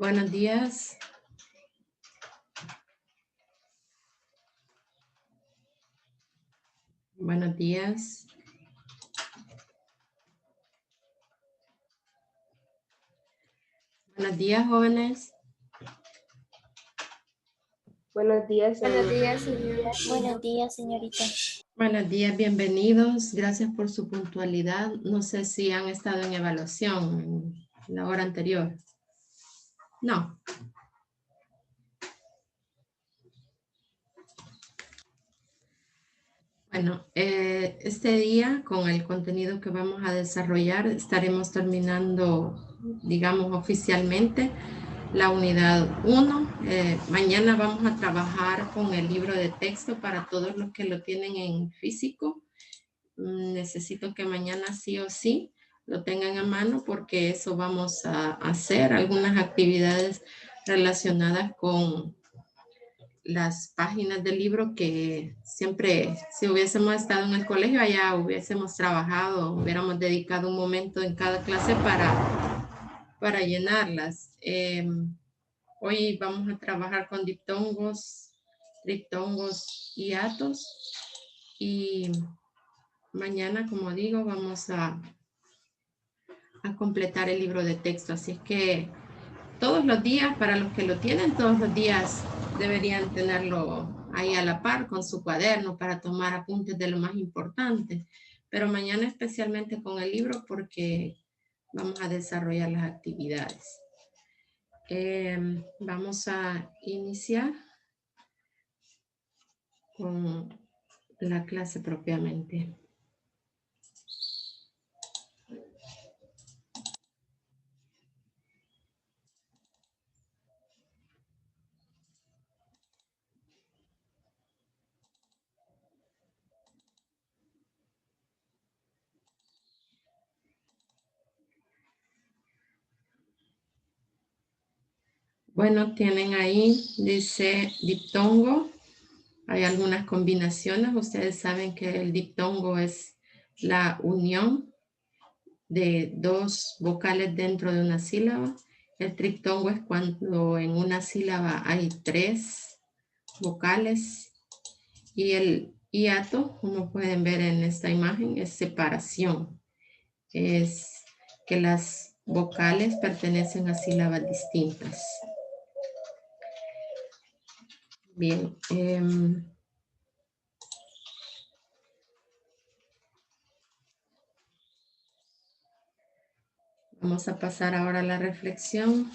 Buenos días. Buenos días. Buenos días, jóvenes. Buenos días, Buenos señorita. días, señor. Buenos días, señorita. Buenos días, bienvenidos. Gracias por su puntualidad. No sé si han estado en evaluación en la hora anterior. No. Bueno, este día con el contenido que vamos a desarrollar estaremos terminando, digamos, oficialmente la unidad 1. Mañana vamos a trabajar con el libro de texto para todos los que lo tienen en físico. Necesito que mañana sí o sí lo tengan a mano porque eso vamos a hacer, algunas actividades relacionadas con las páginas del libro que siempre, si hubiésemos estado en el colegio, allá hubiésemos trabajado, hubiéramos dedicado un momento en cada clase para llenarlas. Hoy vamos a trabajar con diptongos, triptongos y atos. Y mañana, como digo, vamos a completar el libro de texto. Así es que todos los días, para los que lo tienen, todos los días deberían tenerlo ahí a la par con su cuaderno para tomar apuntes de lo más importante. Pero mañana especialmente con el libro porque vamos a desarrollar las actividades. Vamos a iniciar con la clase propiamente. Bueno, tienen ahí, dice diptongo. Hay algunas combinaciones. Ustedes saben que el diptongo es la unión de dos vocales dentro de una sílaba. El triptongo es cuando en una sílaba hay tres vocales. Y el hiato, como pueden ver en esta imagen, es separación. Es que las vocales pertenecen a sílabas distintas. Bien. Vamos a pasar ahora a la reflexión.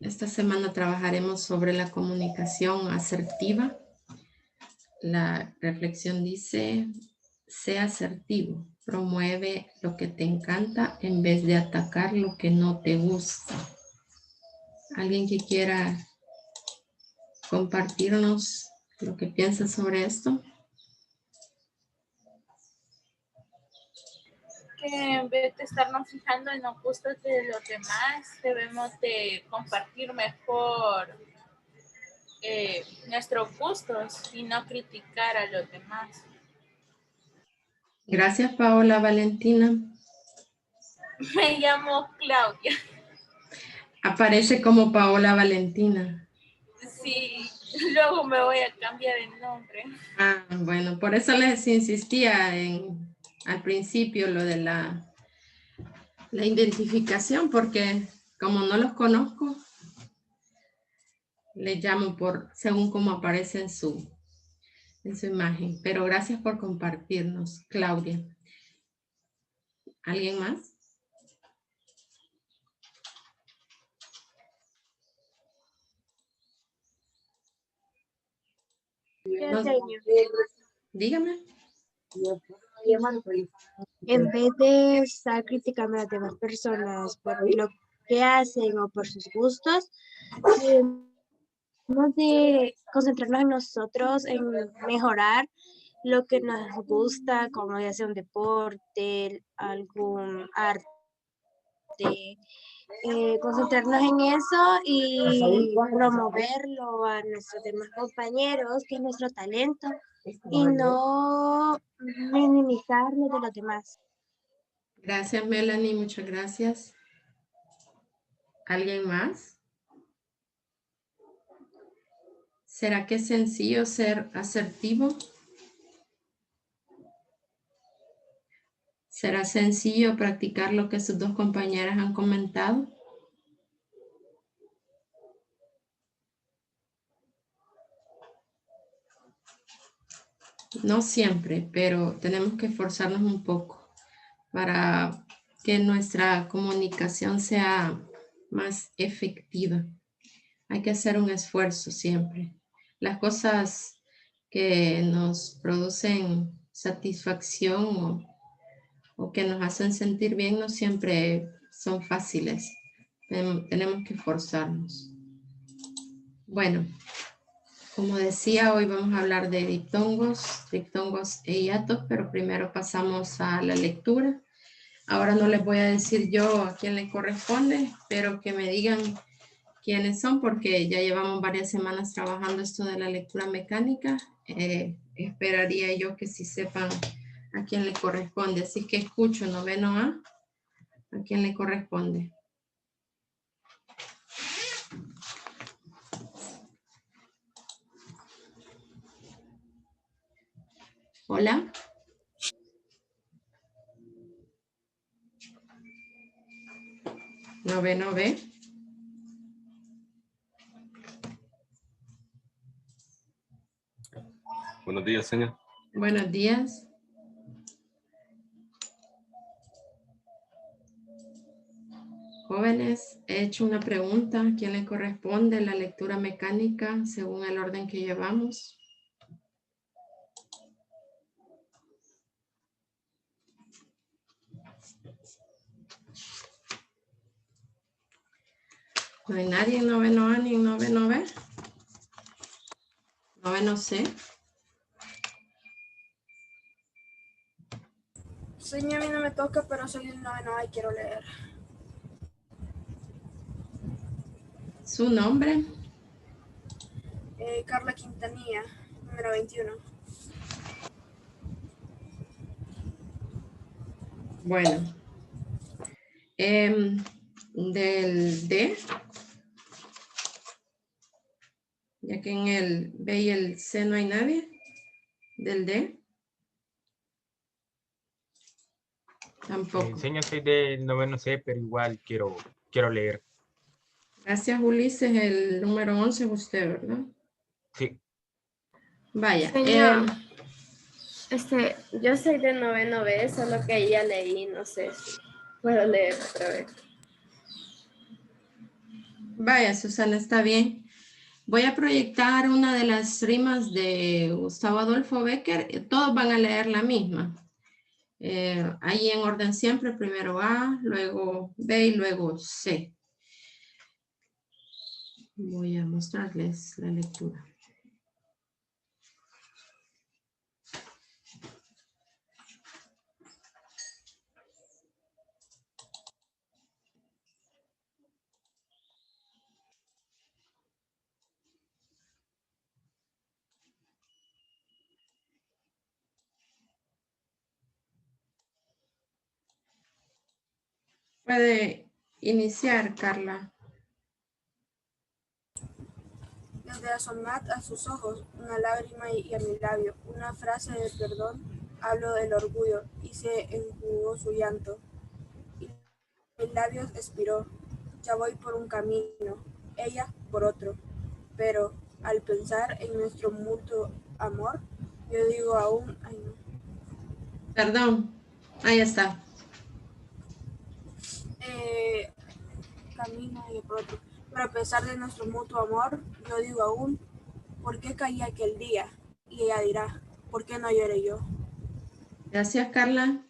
Esta semana trabajaremos sobre la comunicación asertiva. La reflexión dice, sé asertivo, promueve lo que te encanta en vez de atacar lo que no te gusta. ¿Alguien que quiera compartirnos lo que piensa sobre esto? Que en vez de estarnos fijando en los gustos de los demás, debemos de compartir mejor nuestros gustos y no criticar a los demás. Gracias, Paola Valentina. Me llamo Claudia. Aparece como Paola Valentina. Sí, luego me voy a cambiar el nombre. Ah, bueno, por eso les insistía al principio lo de la identificación, porque como no los conozco, les llamo según cómo aparece en su imagen. Pero gracias por compartirnos, Claudia. ¿Alguien más? No, dígame. En vez de estar criticando a las demás personas por lo que hacen o por sus gustos, debemos de concentrarnos en nosotros, en mejorar lo que nos gusta, como ya sea un deporte, algún arte, concentrarnos en eso y promoverlo a nuestros demás compañeros, que es nuestro talento, y no minimizarlo de los demás. Gracias, Melanie, muchas gracias. ¿Alguien más? ¿Será que es sencillo ser asertivo? ¿Será sencillo practicar lo que sus dos compañeras han comentado? No siempre, pero tenemos que esforzarnos un poco para que nuestra comunicación sea más efectiva. Hay que hacer un esfuerzo siempre. Las cosas que nos producen satisfacción o que nos hacen sentir bien no siempre son fáciles. Tenemos que esforzarnos. Bueno, como decía, hoy vamos a hablar de diptongos e hiatos, pero primero pasamos a la lectura. Ahora no les voy a decir yo a quién le corresponde, pero que me digan quiénes son, porque ya llevamos varias semanas trabajando esto de la lectura mecánica. Esperaría yo que sí sepan a quién le corresponde. Así que escucho noveno A. ¿A quién le corresponde? Hola. Noveno B. Buenos días, señor. Buenos días. Jóvenes, he hecho una pregunta. ¿A quién le corresponde la lectura mecánica según el orden que llevamos? ¿No hay nadie en noveno A ni en noveno B? Noveno C. Señor, a mí no me toca, pero soy el noveno A y quiero leer. ¿Su nombre? Carla Quintanilla, número 21. Bueno. Del D. Ya que en el B y el C no hay nadie. Del D. Tampoco. Señor, soy del noveno C, pero igual quiero leer. Gracias, Ulises. El número 11 es usted, ¿verdad? Sí. Vaya. Señor, yo soy de noveno B, solo que ya leí, no sé si puedo leer otra vez. Vaya, Susana, está bien. Voy a proyectar una de las rimas de Gustavo Adolfo Bécquer. Todos van a leer la misma. Ahí en orden siempre, primero A, luego B y luego C. Voy a mostrarles la lectura. Puede iniciar, Carla. Desde asomat a sus ojos, una lágrima y a mi labio, una frase de perdón, hablo del orgullo y se enjugó su llanto. Y mis labios expiró, ya voy por un camino, ella por otro. Pero al pensar en nuestro mutuo amor, yo digo aún, ay no. Perdón, ahí está. Camino y por otro. Pero a pesar de nuestro mutuo amor, yo digo aún, ¿por qué caí aquel día? Y ella dirá, ¿por qué no lloré yo? Gracias, Carla.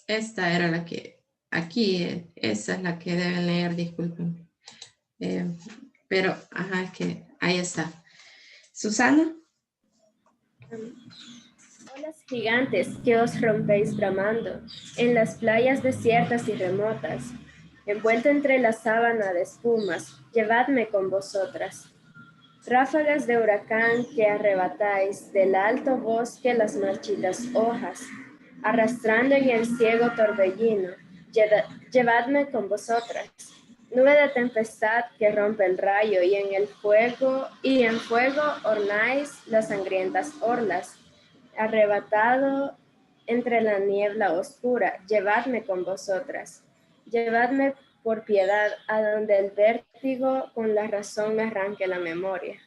Esta era la que, aquí, esa es la que deben leer, disculpen. Pero, ajá, es que ahí está. Susana. Olas gigantes que os rompéis bramando en las playas desiertas y remotas, envuelto entre la sábana de espumas, llevadme con vosotras. Ráfagas de huracán que arrebatáis del alto bosque las marchitas hojas, arrastrando en el ciego torbellino, llevadme con vosotras. Nube de tempestad que rompe el rayo y en fuego ornáis las sangrientas orlas, arrebatado entre la niebla oscura, llevadme con vosotras. Llevadme por piedad a donde el vértigo con la razón me arranque la memoria.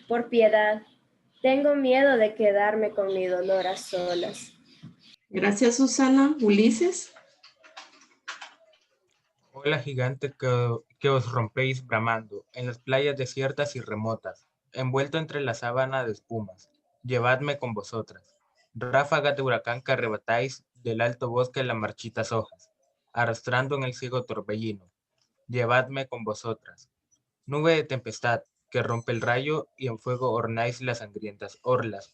Por piedad, tengo miedo de quedarme con mi dolor a solas. Gracias, Susana. Ulises. Ola gigante que os rompéis bramando en las playas desiertas y remotas, envuelto entre la sábana de espumas, llevadme con vosotras. Ráfagas de huracán que arrebatáis del alto bosque las marchitas hojas, arrastrando en el ciego torbellino, llevadme con vosotras. Nube de tempestad que rompe el rayo y en fuego ornáis las sangrientas orlas,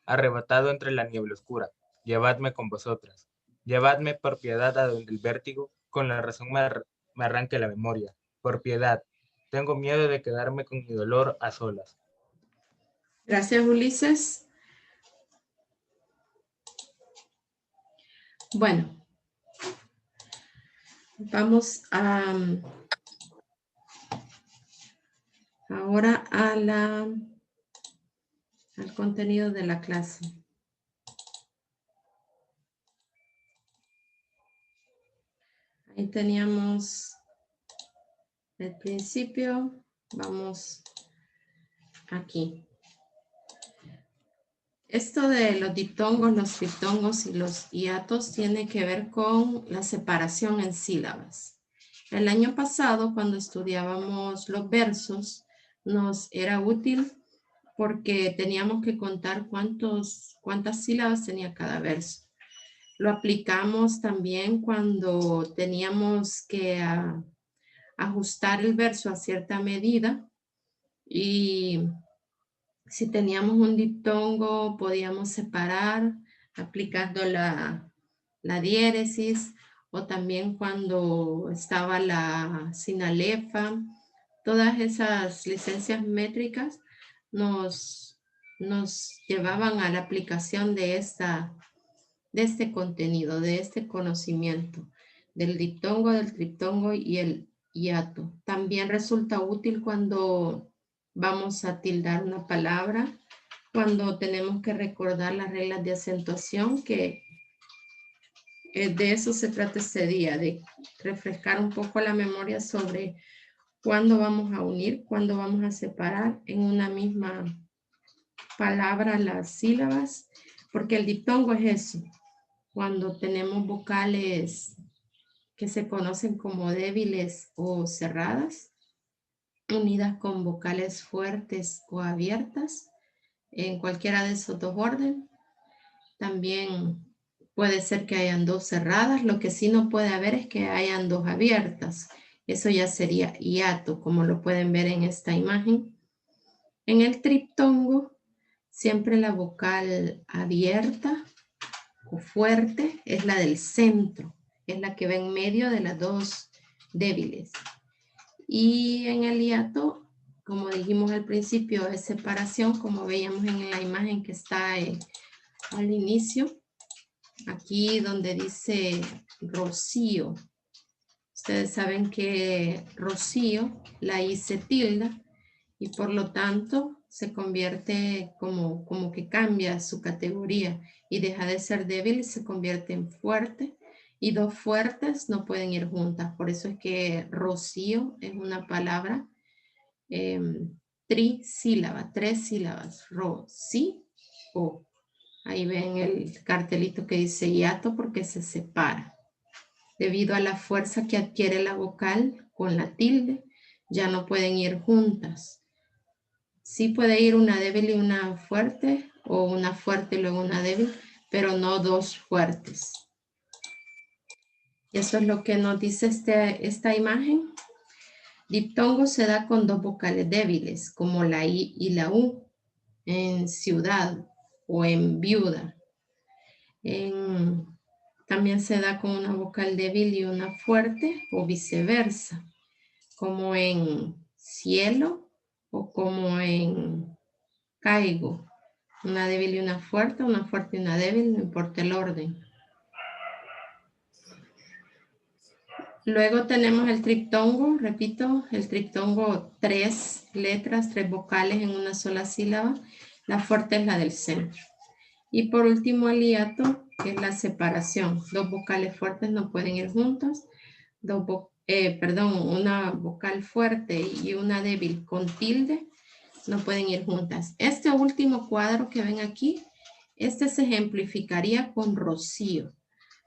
arrebatado entre la niebla oscura, llevadme con vosotras. Llevadme por piedad a donde el vértigo con la razón me arranque la memoria. Por piedad, tengo miedo de quedarme con mi dolor a solas. Gracias, Ulises. Bueno, vamos ahora al contenido de la clase. Ahí teníamos el principio. Vamos aquí. Esto de los diptongos, los triptongos y los hiatos tiene que ver con la separación en sílabas. El año pasado, cuando estudiábamos los versos, nos era útil porque teníamos que contar cuántas sílabas tenía cada verso. Lo aplicamos también cuando teníamos que ajustar el verso a cierta medida y si teníamos un diptongo podíamos separar aplicando la diéresis o también cuando estaba la sinalefa. Todas esas licencias métricas nos llevaban a la aplicación de este contenido, de este conocimiento, del diptongo, del triptongo y el hiato. También resulta útil cuando vamos a tildar una palabra, cuando tenemos que recordar las reglas de acentuación, que de eso se trata este día, de refrescar un poco la memoria sobre cuándo vamos a unir, cuándo vamos a separar en una misma palabra las sílabas, porque el diptongo es eso. Cuando tenemos vocales que se conocen como débiles o cerradas, unidas con vocales fuertes o abiertas, en cualquiera de esos dos órdenes. También puede ser que hayan dos cerradas, lo que sí no puede haber es que hayan dos abiertas. Eso ya sería hiato, como lo pueden ver en esta imagen. En el triptongo, siempre la vocal abierta o fuerte es la del centro, es la que va en medio de las dos débiles. Y en el hiato, como dijimos al principio, es separación, como veíamos en la imagen que está al inicio, aquí donde dice Rocío. Ustedes saben que Rocío, la I se tilda y por lo tanto se convierte como que cambia su categoría y deja de ser débil y se convierte en fuerte. Y dos fuertes no pueden ir juntas. Por eso es que Rocío es una palabra trisílaba, 3 sílabas. Rocío. Ahí ven el cartelito que dice hiato porque se separa. Debido a la fuerza que adquiere la vocal con la tilde, ya no pueden ir juntas. Sí puede ir una débil y una fuerte, o una fuerte y luego una débil, pero no dos fuertes. Y eso es lo que nos dice esta imagen. Diptongo se da con dos vocales débiles, como la I y la U, en ciudad o en viuda. También se da con una vocal débil y una fuerte o viceversa, como en cielo o como en caigo. Una débil y una fuerte y una débil, no importa el orden. Luego tenemos el triptongo, repito, el triptongo, 3 letras, 3 vocales en una sola sílaba. La fuerte es la del centro. Y por último el hiato, que es la separación. 2 vocales fuertes no pueden ir juntas. Una vocal fuerte y una débil con tilde no pueden ir juntas. Este último cuadro que ven aquí, este se ejemplificaría con rocío.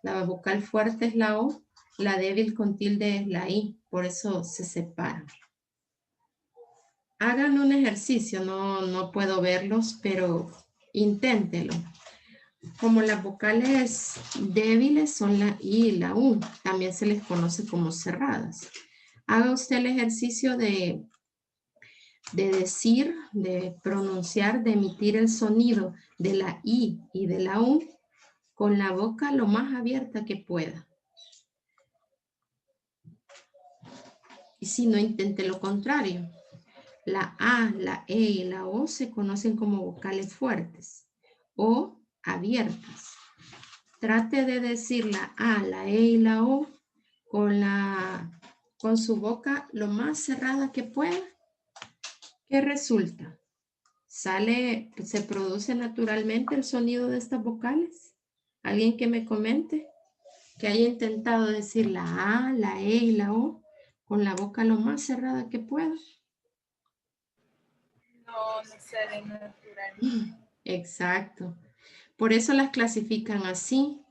La vocal fuerte es la O, la débil con tilde es la I, por eso se separan. Hagan un ejercicio, no puedo verlos, pero inténtelo. Como las vocales débiles son la I y la U, también se les conoce como cerradas. Haga usted el ejercicio de decir, de pronunciar, de emitir el sonido de la I y de la U con la boca lo más abierta que pueda. Y si no, intente lo contrario. La A, la E y la O se conocen como vocales fuertes o abiertas. Trate de decir la A, la E y la O con su boca lo más cerrada que pueda. ¿Qué resulta? ¿Se produce naturalmente el sonido de estas vocales? ¿Alguien que me comente? Que haya intentado decir la A, la E y la O con la boca lo más cerrada que pueda. No sale natural. Exacto. Por eso las clasifican así.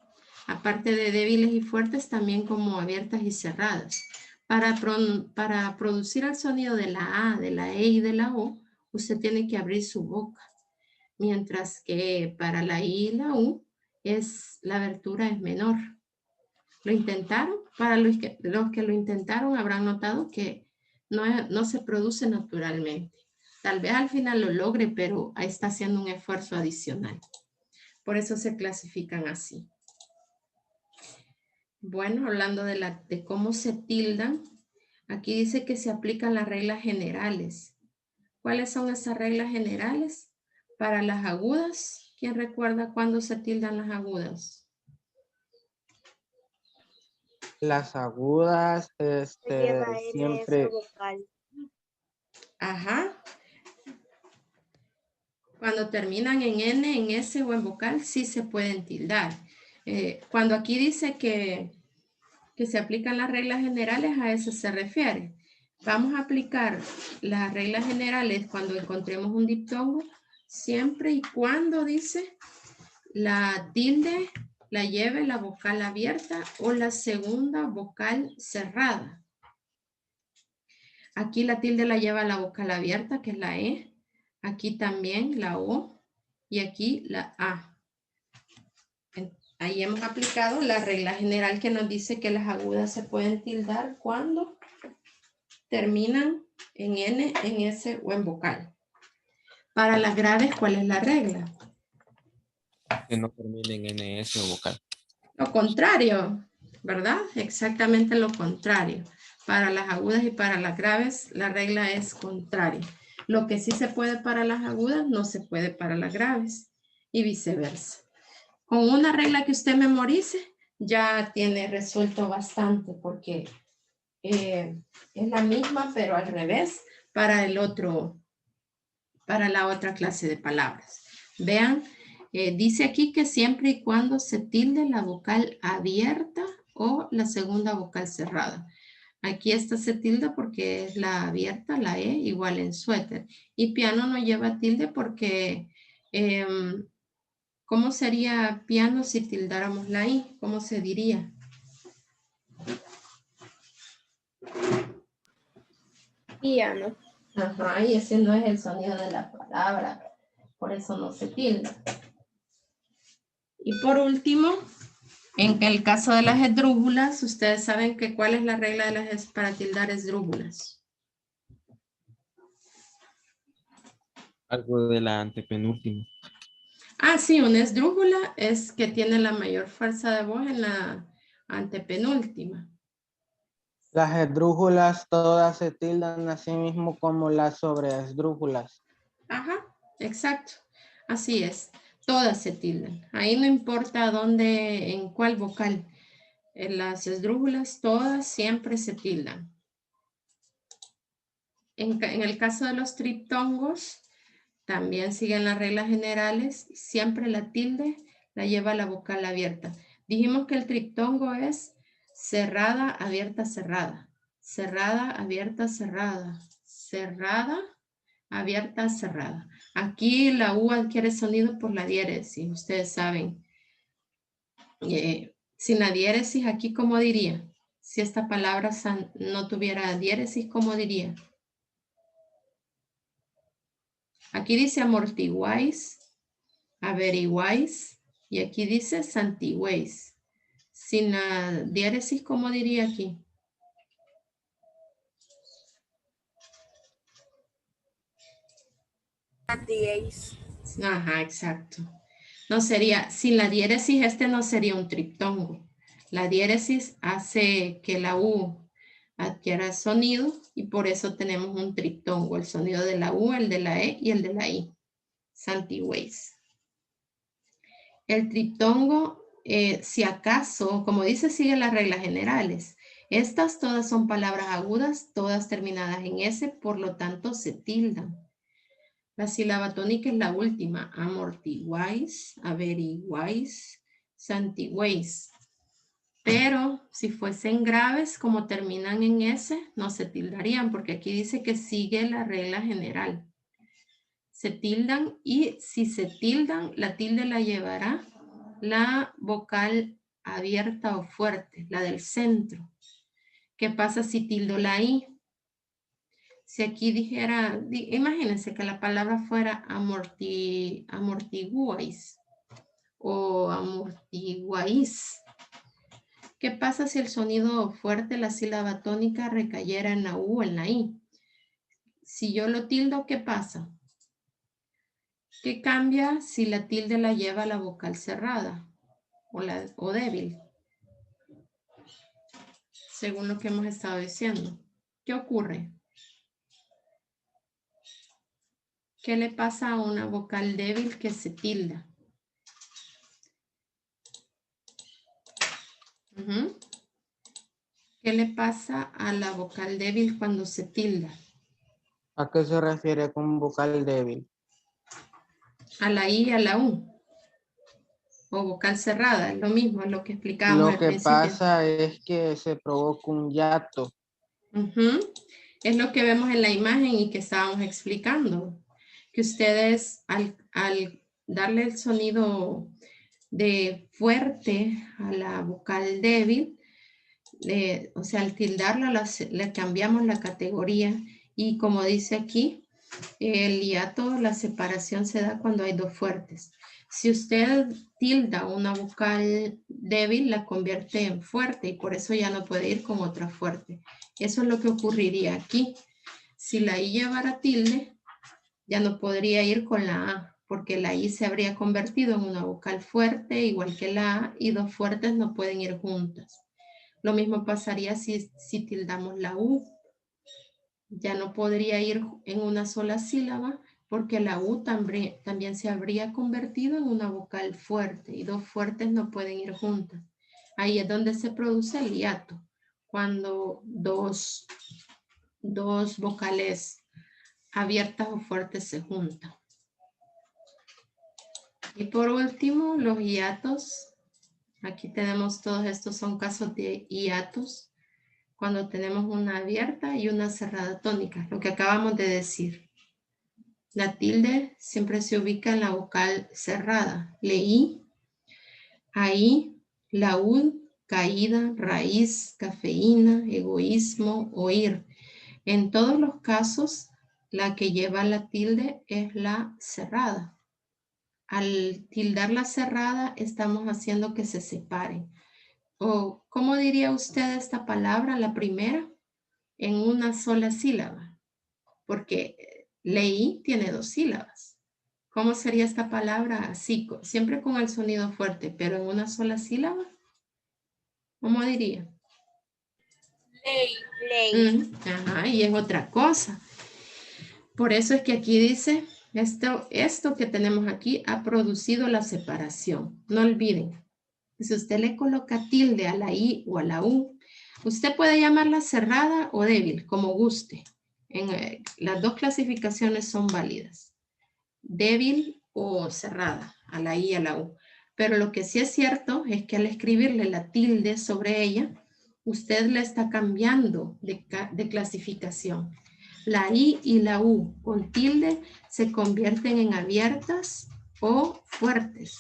Aparte de débiles y fuertes, también como abiertas y cerradas. Para producir el sonido de la A, de la E y de la O, usted tiene que abrir su boca. Mientras que para la I y la U, la abertura es menor. ¿Lo intentaron? Para los que lo intentaron habrán notado que no se produce naturalmente. Tal vez al final lo logre, pero ahí está haciendo un esfuerzo adicional. Por eso se clasifican así. Bueno, hablando de cómo se tildan, aquí dice que se aplican las reglas generales. ¿Cuáles son esas reglas generales? Para las agudas, ¿quién recuerda cuándo se tildan las agudas? Las agudas, Lleva siempre. NF vocal. Ajá. Cuando terminan en N, en S o en vocal, sí se pueden tildar. Cuando aquí dice que se aplican las reglas generales, a eso se refiere. Vamos a aplicar las reglas generales cuando encontremos un diptongo, siempre y cuando dice la tilde la lleve la vocal abierta o la segunda vocal cerrada. Aquí la tilde la lleva la vocal abierta, que es la E. Aquí también la O y aquí la A. Ahí hemos aplicado la regla general que nos dice que las agudas se pueden tildar cuando terminan en N, en S o en vocal. Para las graves, ¿cuál es la regla? Que no terminen en S o vocal. Lo contrario, ¿verdad? Exactamente lo contrario. Para las agudas y para las graves, la regla es contraria. Lo que sí se puede para las agudas, no se puede para las graves y viceversa. Con una regla que usted memorice, ya tiene resuelto bastante porque es la misma, pero al revés para la otra clase de palabras. Vean, dice aquí que siempre y cuando se tilde la vocal abierta o la segunda vocal cerrada. Aquí esta se tilda porque es la abierta, la E, igual en suéter. Y piano no lleva tilde porque, ¿cómo sería piano si tildáramos la I? ¿Cómo se diría? Piano. Ajá, y ese no es el sonido de la palabra, por eso no se tilda. Y por último, en el caso de las esdrújulas, ustedes saben que cuál es la regla de para tildar esdrújulas. Algo de la antepenúltima. Ah, sí, una esdrújula es que tiene la mayor fuerza de voz en la antepenúltima. Las esdrújulas todas se tildan a sí mismo como las sobreesdrújulas. Ajá, exacto. Así es. Todas se tildan. Ahí no importa dónde, en cuál vocal. En las esdrújulas todas siempre se tildan. En el caso de los triptongos, también siguen las reglas generales. Siempre la tilde la lleva la vocal abierta. Dijimos que el triptongo es cerrada, abierta, cerrada. Cerrada, abierta, cerrada. Cerrada, abierta, cerrada. Aquí la U adquiere sonido por la diéresis, ustedes saben. Sin la diéresis, aquí, ¿cómo diría? Si esta palabra no tuviera diéresis, ¿cómo diría? Aquí dice amortiguáis, averiguáis, y aquí dice santigüéis. Sin la diéresis, ¿cómo diría aquí? Santiguéis. Ajá, exacto. No sería, sin la diéresis, este no sería un triptongo. La diéresis hace que la U adquiera sonido y por eso tenemos un triptongo, el sonido de la U, el de la E y el de la I. Santigüéis. El triptongo, si acaso, como dice, sigue las reglas generales. Estas todas son palabras agudas, todas terminadas en S, por lo tanto se tildan. La sílaba tónica es la última, amortiguáis, averiguáis, santigüéis. Pero si fuesen graves, como terminan en S, no se tildarían, porque aquí dice que sigue la regla general. Se tildan y si se tildan, la tilde la llevará la vocal abierta o fuerte, la del centro. ¿Qué pasa si tildo la I? Si aquí dijera, imagínense que la palabra fuera amortiguáis o amortiguáis. ¿Qué pasa si el sonido fuerte, la sílaba tónica, recayera en la U o en la I? Si yo lo tildo, ¿qué pasa? ¿Qué cambia si la tilde la lleva la vocal cerrada o débil? Según lo que hemos estado diciendo. ¿Qué ocurre? ¿Qué le pasa a una vocal débil que se tilda? ¿Qué le pasa a la vocal débil cuando se tilda? ¿A qué se refiere con vocal débil? A la I y a la U. O vocal cerrada, es lo mismo, es lo que explicábamos Lo al que principio. pasa es que se provoca un hiato. Es lo que vemos en la imagen y que estábamos explicando. Que ustedes al darle el sonido de fuerte a la vocal débil, o sea, al tildarla le cambiamos la categoría y como dice aquí, el hiato, la separación se da cuando hay dos fuertes. Si usted tilda una vocal débil, la convierte en fuerte y por eso ya no puede ir con otra fuerte. Eso es lo que ocurriría aquí. Si la I llevara tilde, ya no podría ir con la A, porque la I se habría convertido en una vocal fuerte, igual que la A, y dos fuertes no pueden ir juntas. Lo mismo pasaría si tildamos la U. Ya no podría ir en una sola sílaba porque la U también se habría convertido en una vocal fuerte y dos fuertes no pueden ir juntas. Ahí es donde se produce el hiato, cuando dos vocales abiertas o fuertes se juntan. Y por último, los hiatos. Aquí tenemos todos estos son casos de hiatos. Cuando tenemos una abierta y una cerrada tónica, lo que acabamos de decir. La tilde siempre se ubica en la vocal cerrada. Leí, ahí, laúd, caída, raíz, cafeína, egoísmo, oír. En todos los casos, la que lleva la tilde es la cerrada. Al tildar la cerrada, estamos haciendo que se separen. O, ¿cómo diría usted esta palabra, la primera? En una sola sílaba, porque leí tiene dos sílabas. ¿Cómo sería esta palabra? Así, siempre con el sonido fuerte, pero en una sola sílaba. ¿Cómo diría? Ley. Ley. Ajá, y es otra cosa. Por eso es que aquí dice, esto que tenemos aquí ha producido la separación. No olviden, si usted le coloca tilde a la I o a la U, usted puede llamarla cerrada o débil, como guste. Las dos clasificaciones son válidas. Débil o cerrada, a la I y a la U. Pero lo que sí es cierto es que al escribirle la tilde sobre ella, usted le está cambiando de clasificación. La I y la U con tilde se convierten en abiertas o fuertes.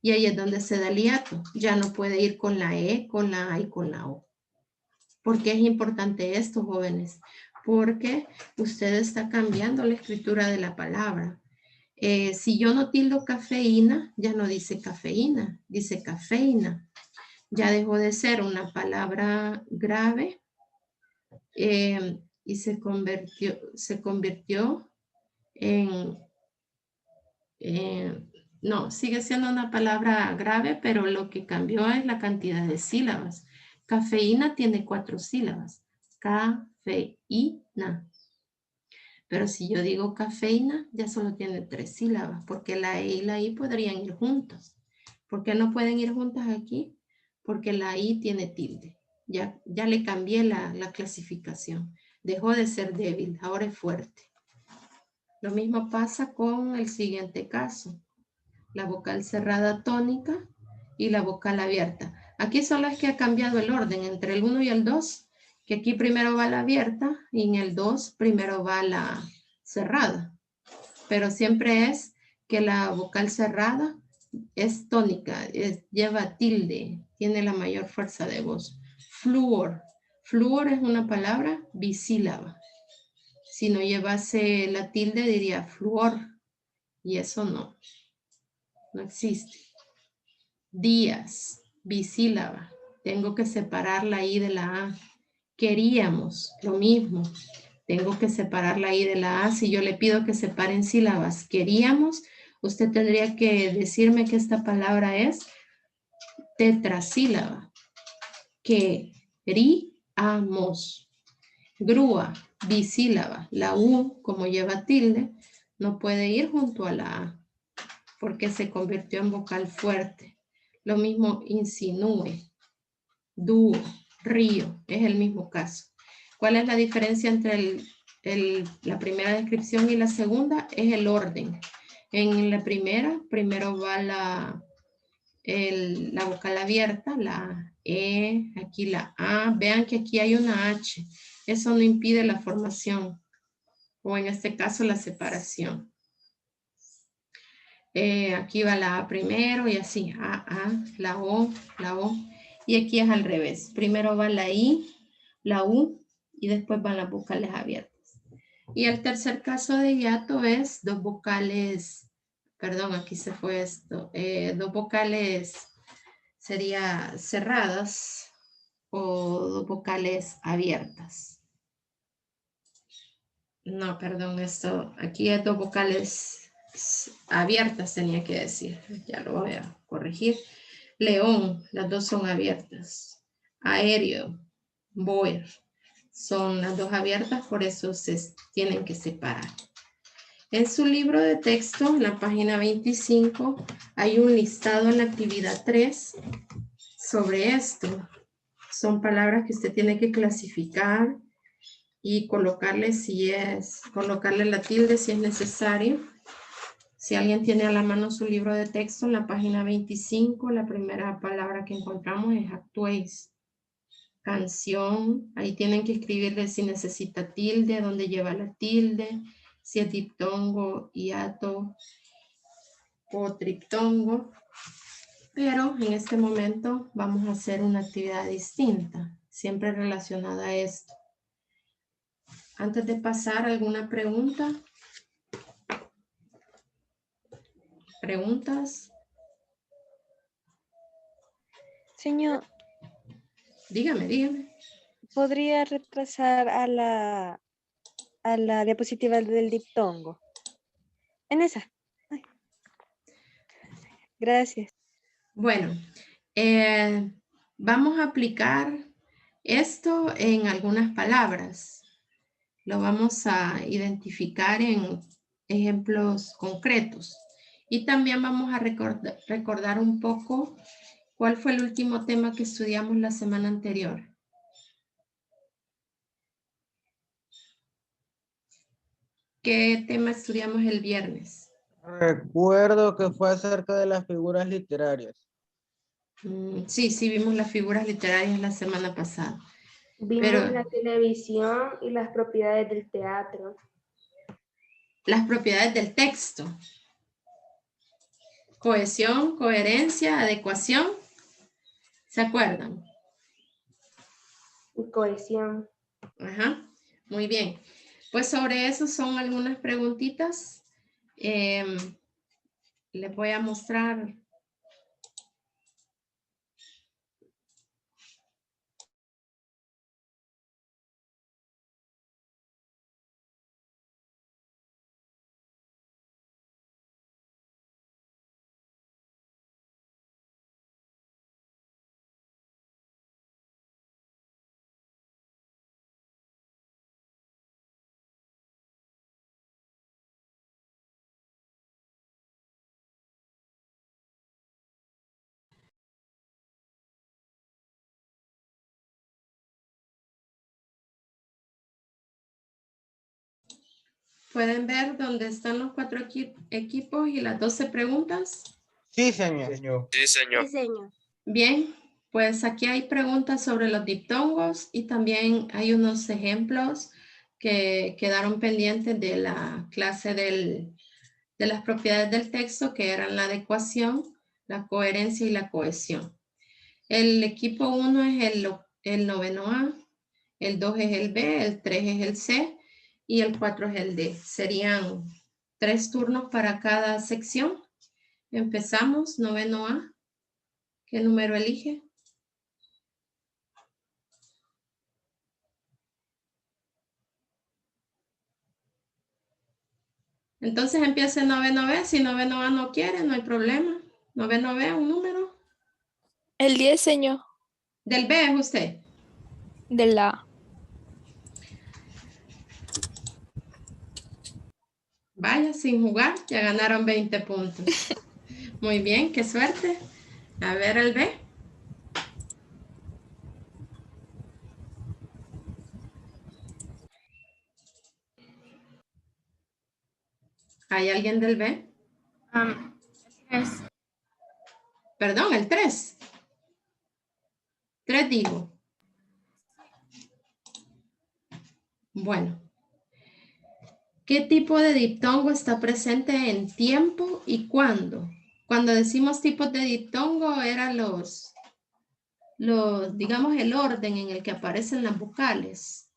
Y ahí es donde se da el hiato. Ya no puede ir con la E, con la A y con la O. ¿Por qué es importante esto, jóvenes? Porque usted está cambiando la escritura de la palabra. Si yo no tildo cafeína, ya no dice cafeína, dice cafeína. Ya dejó de ser una palabra grave y se convirtió en, no, sigue siendo una palabra grave, pero lo que cambió es la cantidad de sílabas. Cafeína tiene 4 sílabas. Cafeína. Pero si yo digo cafeína, ya solo tiene 3 sílabas, porque la E y la I podrían ir juntas. ¿Por qué no pueden ir juntas aquí? Porque la I tiene tilde. Ya le cambié la clasificación. Dejó de ser débil, ahora es fuerte. Lo mismo pasa con el siguiente caso. La vocal cerrada tónica y la vocal abierta. Aquí solo es que ha cambiado el orden entre el 1 y el 2, que aquí primero va la abierta y en el 2 primero va la cerrada. Pero siempre es que la vocal cerrada es tónica, lleva tilde, tiene la mayor fuerza de voz. Flúor. Flúor es una palabra bisílaba. Si no llevase la tilde diría flúor y eso no existe. Días, bisílaba. Tengo que separar la I de la A. Queríamos, lo mismo. Tengo que separar la I de la A. Si yo le pido que separen sílabas, queríamos, usted tendría que decirme que esta palabra es tetrasílaba. Queríamos. Grúa, bisílaba. La U, como lleva tilde, no puede ir junto a la A porque se convirtió en vocal fuerte. Lo mismo insinúe, dúo, río, es el mismo caso. ¿Cuál es la diferencia entre la primera descripción y la segunda? Es el orden. En la primera, primero va la vocal abierta, la E, aquí la A. Vean que aquí hay una H. Eso no impide la formación, o en este caso la separación. Aquí va la A primero y así, la O. Y aquí es al revés. Primero va la I, la U y después van las vocales abiertas. Y el tercer caso de hiato es dos vocales, perdón, aquí se fue esto, dos vocales sería cerradas o dos vocales abiertas. No, perdón, esto, aquí es dos vocales abiertas tenía que decir, ya lo voy a corregir. León, las dos son abiertas. Aéreo, boer, son las dos abiertas, por eso se tienen que separar. En su libro de texto, en la página 25, hay un listado en la actividad 3 sobre esto. Son palabras que usted tiene que clasificar y colocarle la tilde si es necesario. Si alguien tiene a la mano su libro de texto, en la página 25, la primera palabra que encontramos es actuéis. Canción, ahí tienen que escribirle si necesita tilde, dónde lleva la tilde, si es diptongo, hiato o triptongo. Pero en este momento vamos a hacer una actividad distinta, siempre relacionada a esto. Antes de pasar, ¿alguna pregunta? ¿Preguntas? Señor, Dígame. ¿podría retrasar a la diapositiva del diptongo? En esa. Ay. Gracias. Bueno, vamos a aplicar esto en algunas palabras. Lo vamos a identificar en ejemplos concretos. Y también vamos a recordar un poco cuál fue el último tema que estudiamos la semana anterior. ¿Qué tema estudiamos el viernes? Recuerdo que fue acerca de las figuras literarias. Sí, vimos las figuras literarias la semana pasada. Vimos Pero la televisión y las propiedades del teatro. las propiedades del texto. Cohesión, coherencia, adecuación. ¿Se acuerdan? Y cohesión. Ajá, muy bien. Pues sobre eso son algunas preguntitas. Les voy a mostrar. ¿Pueden ver dónde están los 4 equipos y las 12 preguntas? Sí, señor. Sí, señor. Bien, pues aquí hay preguntas sobre los diptongos y también hay unos ejemplos que quedaron pendientes de la clase de las propiedades del texto, que eran la adecuación, la coherencia y la cohesión. El equipo 1 es el noveno A, el 2 es el B, el 3 es el C y el 4 es el D. Serían 3 turnos para cada sección. Empezamos, noveno A. ¿Qué número elige? Entonces empiece noveno B. Si noveno A no quiere, no hay problema. Noveno B, un número. El 10, señor. Del B es usted. De la. Vaya, sin jugar, ya ganaron 20 puntos. Muy bien, qué suerte. A ver el B. ¿Hay alguien del B? Perdón, el 3. 3 digo. Bueno. ¿Qué tipo de diptongo está presente en tiempo y cuándo? Cuando decimos tipos de diptongo, eran digamos, el orden en el que aparecen las vocales.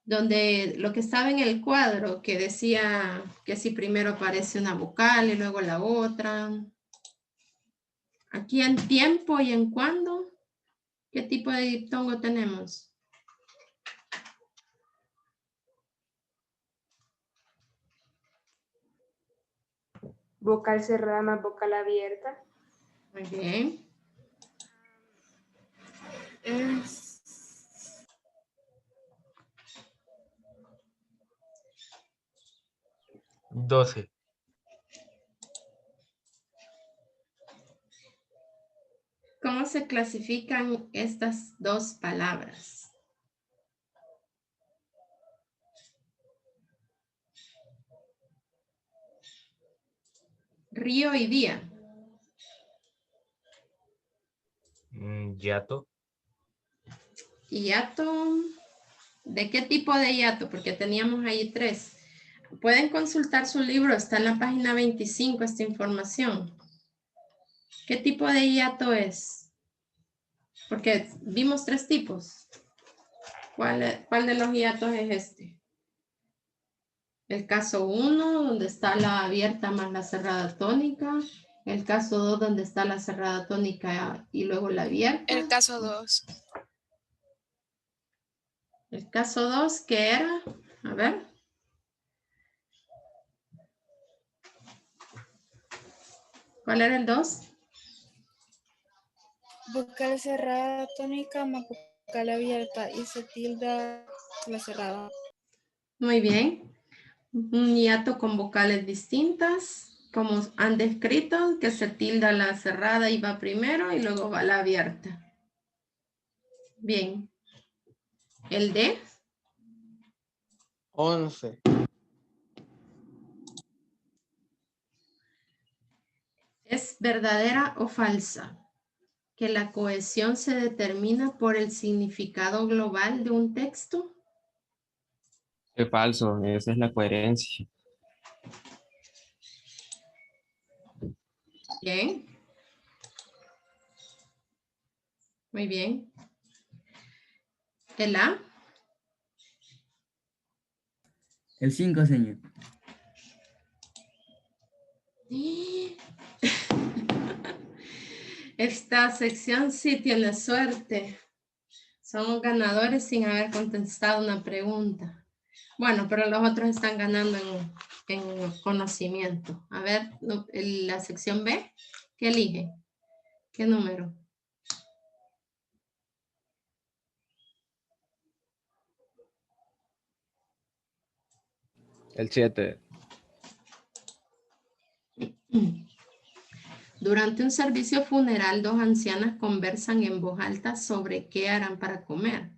Donde lo que estaba en el cuadro, que decía que si primero aparece una vocal y luego la otra. Aquí en tiempo y en cuándo, ¿qué tipo de diptongo tenemos? Vocal cerrada más vocal abierta. Muy bien. 12. ¿Cómo se clasifican estas dos palabras? Río y día. Yato. Hiato. ¿De qué tipo de hiato? Porque teníamos ahí 3. Pueden consultar su libro, está en la página 25 esta información. ¿Qué tipo de hiato es? Porque vimos 3 tipos. ¿Cuál de los hiatos es este? El caso 1, donde está la abierta más la cerrada tónica. El caso 2, donde está la cerrada tónica y luego la abierta. El caso 2. El caso 2, ¿qué era? A ver. ¿Cuál era el 2? Vocal cerrada tónica más vocal abierta y se tilda la cerrada. Muy bien. Un hiato con vocales distintas, como han descrito, que se tilda la cerrada y va primero y luego va la abierta. Bien. ¿El D? 11. ¿Es verdadera o falsa que la cohesión se determina por el significado global de un texto? Es falso, esa es la coherencia. Bien. Muy bien. ¿El A? El 5, señor. Esta sección sí tiene suerte. Somos ganadores sin haber contestado una pregunta. Bueno, pero los otros están ganando en conocimiento. A ver, la sección B, ¿qué elige? ¿Qué número? El 7. Durante un servicio funeral, dos ancianas conversan en voz alta sobre qué harán para comer.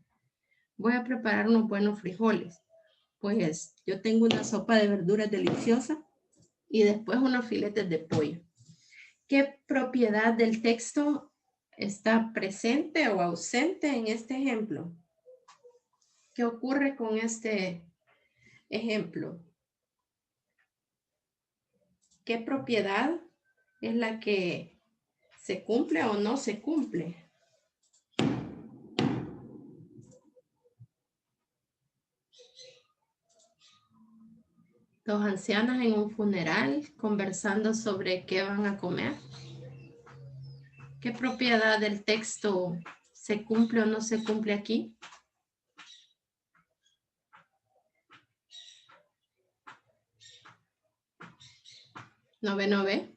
Voy a preparar unos buenos frijoles. Pues yo tengo una sopa de verduras deliciosa y después unos filetes de pollo. ¿Qué propiedad del texto está presente o ausente en este ejemplo? ¿Qué ocurre con este ejemplo? ¿Qué propiedad es la que se cumple o no se cumple? Dos ancianas en un funeral conversando sobre qué van a comer. ¿Qué propiedad del texto se cumple o no se cumple aquí? ¿No ve?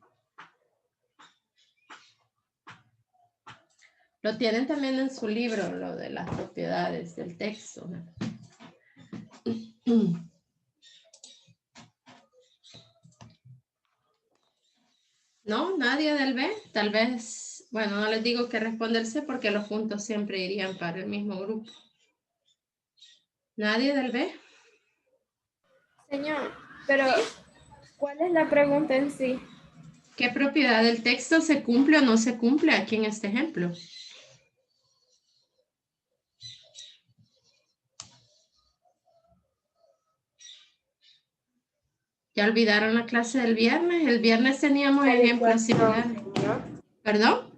Lo tienen también en su libro, lo de las propiedades del texto. ¿No? ¿Nadie del B? Tal vez, bueno, no les digo que responderse porque los puntos siempre irían para el mismo grupo. ¿Nadie del B? Señor, pero ¿cuál es la pregunta en sí? ¿Qué propiedad del texto se cumple o no se cumple aquí en este ejemplo? ¿Ya olvidaron la clase del viernes? El viernes teníamos ejemplos similares. ¿Perdón?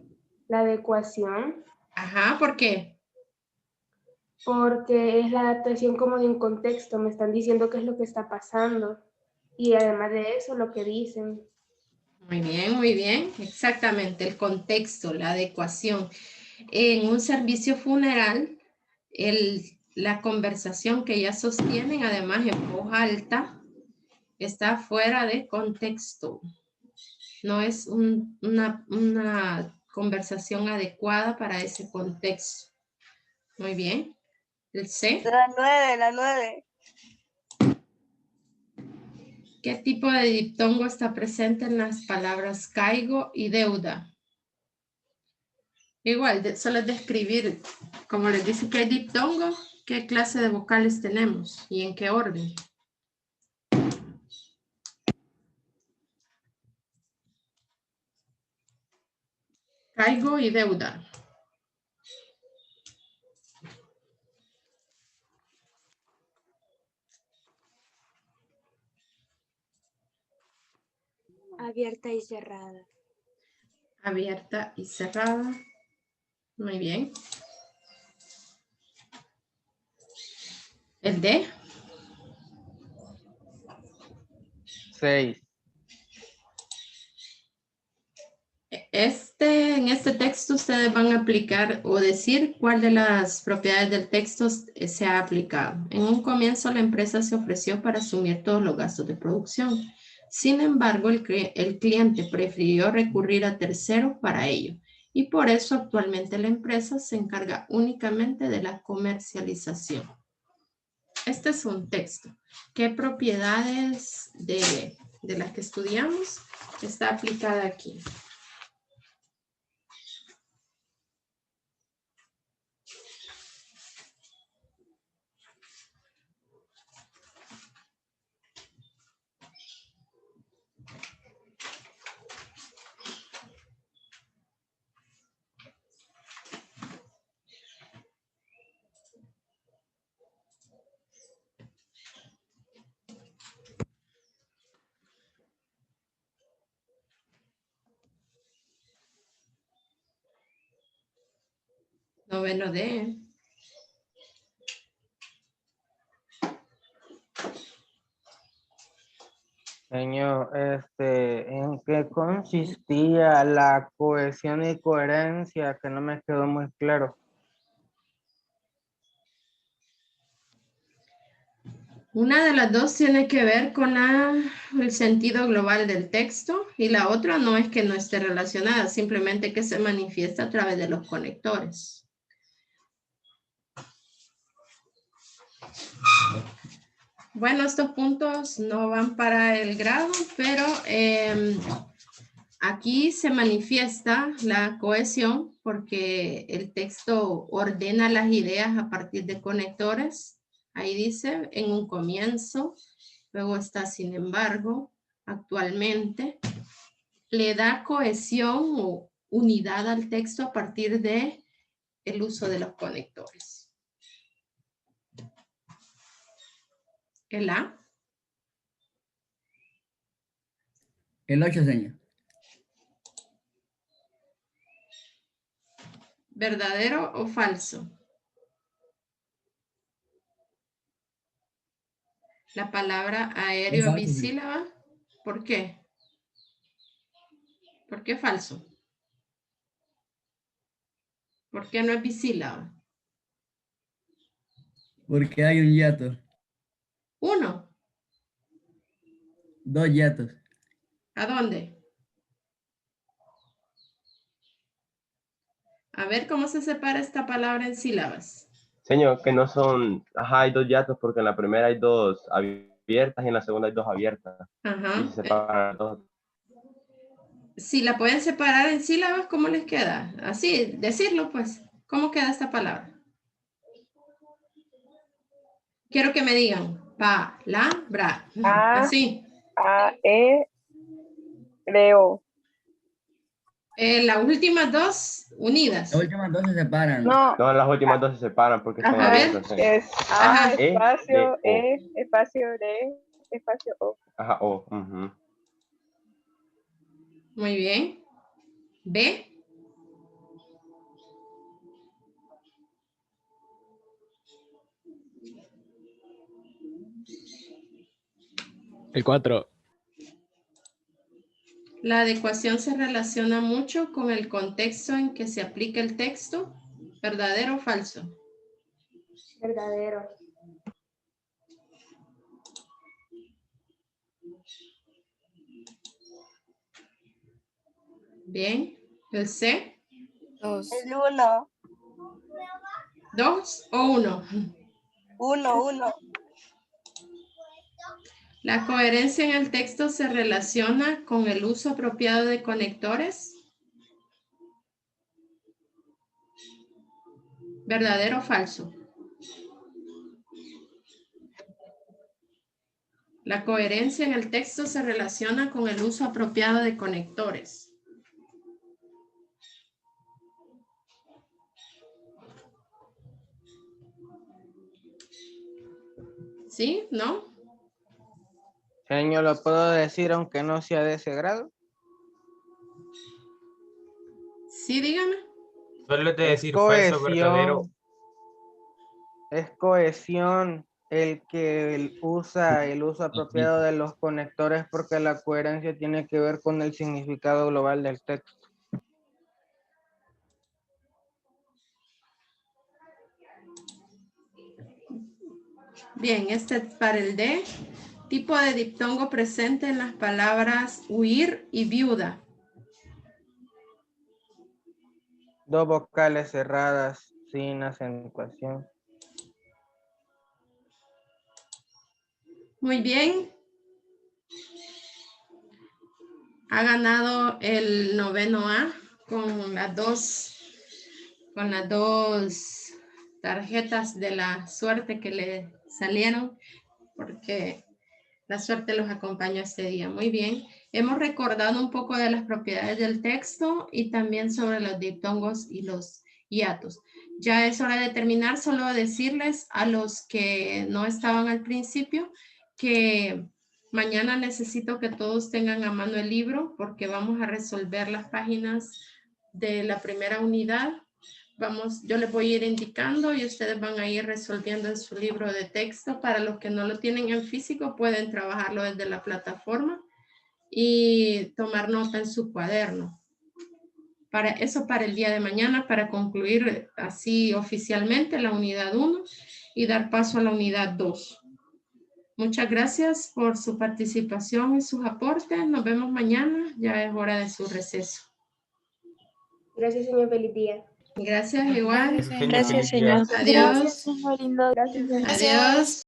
La adecuación. Ajá, ¿por qué? Porque es la adaptación como de un contexto. Me están diciendo qué es lo que está pasando. Y además de eso, lo que dicen. Muy bien. Exactamente, el contexto, la adecuación. En un servicio funeral, la conversación que ellas sostienen, además en voz alta, está fuera de contexto. No es una conversación adecuada para ese contexto. Muy bien. El C. La 9. ¿Qué tipo de diptongo está presente en las palabras caigo y deuda? Igual, solo es describir, como les dice que hay diptongo, qué clase de vocales tenemos y en qué orden. Caigo y deuda. Abierta y cerrada. Abierta y cerrada. Muy bien. ¿El D? 6. En este texto ustedes van a aplicar o decir cuál de las propiedades del texto se ha aplicado. En un comienzo la empresa se ofreció para asumir todos los gastos de producción. Sin embargo, el cliente prefirió recurrir a terceros para ello y por eso actualmente la empresa se encarga únicamente de la comercialización. Este es un texto. ¿Qué propiedades de las que estudiamos está aplicada aquí? Noveno D. Señor, ¿en qué consistía la cohesión y coherencia? Que no me quedó muy claro. Una de las dos tiene que ver con el sentido global del texto y la otra no es que no esté relacionada, simplemente que se manifiesta a través de los conectores. Bueno, estos puntos no van para el grado, pero aquí se manifiesta la cohesión porque el texto ordena las ideas a partir de conectores. Ahí dice, en un comienzo, luego está sin embargo, actualmente. Le da cohesión o unidad al texto a partir de el uso de los conectores. ¿El A? El 8, señor. ¿Verdadero o falso? La palabra aéreo falso, bisílaba. ¿Por qué? ¿Por qué falso? ¿Por qué no es bisílaba? Porque hay un hiato. Uno. 2 hiatos. ¿A dónde? A ver cómo se separa esta palabra en sílabas. Señor, que no son, hay 2 hiatos porque en la primera hay 2 abiertas y en la segunda hay 2 abiertas. Ajá. Y se separan 2. Si la pueden separar en sílabas, ¿cómo les queda? Así, decirlo pues. ¿Cómo queda esta palabra? Quiero que me digan. Palabra. Así. Creo. Las últimas dos unidas. Las últimas 2 se separan. No. No, las últimas 2 se separan porque son abiertas. Es A, espacio, espacio, D, espacio, O. Ajá, O. Muy bien. B. El 4. La adecuación se relaciona mucho con el contexto en que se aplica el texto. ¿Verdadero o falso? Verdadero. Bien. ¿El C? 2. El 1. ¿2 o 1? 1. La coherencia en el texto se relaciona con el uso apropiado de conectores. ¿Verdadero o falso? La coherencia en el texto se relaciona con el uso apropiado de conectores. ¿Sí? ¿No? Señor, ¿lo puedo decir aunque no sea de ese grado? Sí, dígame. Solo es de decir falso, verdadero. Es cohesión el que usa el uso apropiado de los conectores porque la coherencia tiene que ver con el significado global del texto. Bien, este es para el D. Tipo de diptongo presente en las palabras huir y viuda. Dos vocales cerradas sin acentuación. Muy bien. Ha ganado el 9º A con las dos tarjetas de la suerte que le salieron, porque la suerte los acompañó este día. Muy bien. Hemos recordado un poco de las propiedades del texto y también sobre los diptongos y los hiatos. Ya es hora de terminar. Solo decirles a los que no estaban al principio que mañana necesito que todos tengan a mano el libro porque vamos a resolver las páginas de la primera unidad. Yo les voy a ir indicando y ustedes van a ir resolviendo en su libro de texto. Para los que no lo tienen en físico, pueden trabajarlo desde la plataforma y tomar nota en su cuaderno. Para eso, para el día de mañana, para concluir así oficialmente la unidad 1 y dar paso a la unidad 2. Muchas gracias por su participación y sus aportes. Nos vemos mañana. Ya es hora de su receso. Gracias, señor. Feliz día. Gracias, igual. Gracias, señor. Adiós. Gracias, señor lindo. Gracias. Adiós.